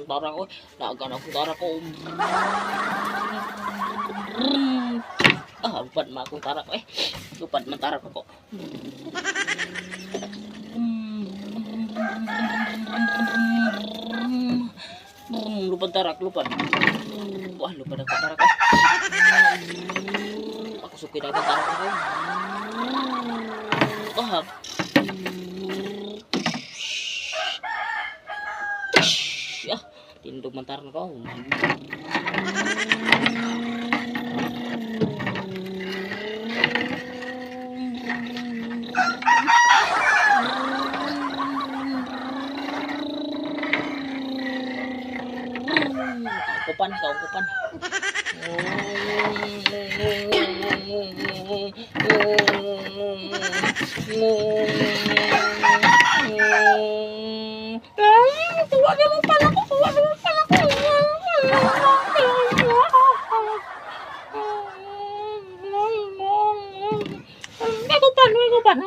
Tara ko, naagan ako tara ko. Lupad man akong tara ko eh. Lupad man tara ko. Lupad tarak, lupad. Wah, lupad ako tarak eh. Ako suki na akong tarak ko. Tindog mantar na ko. Kupan, kupan. Kuha naman pala ko, kuha naman pala ko. May kupan.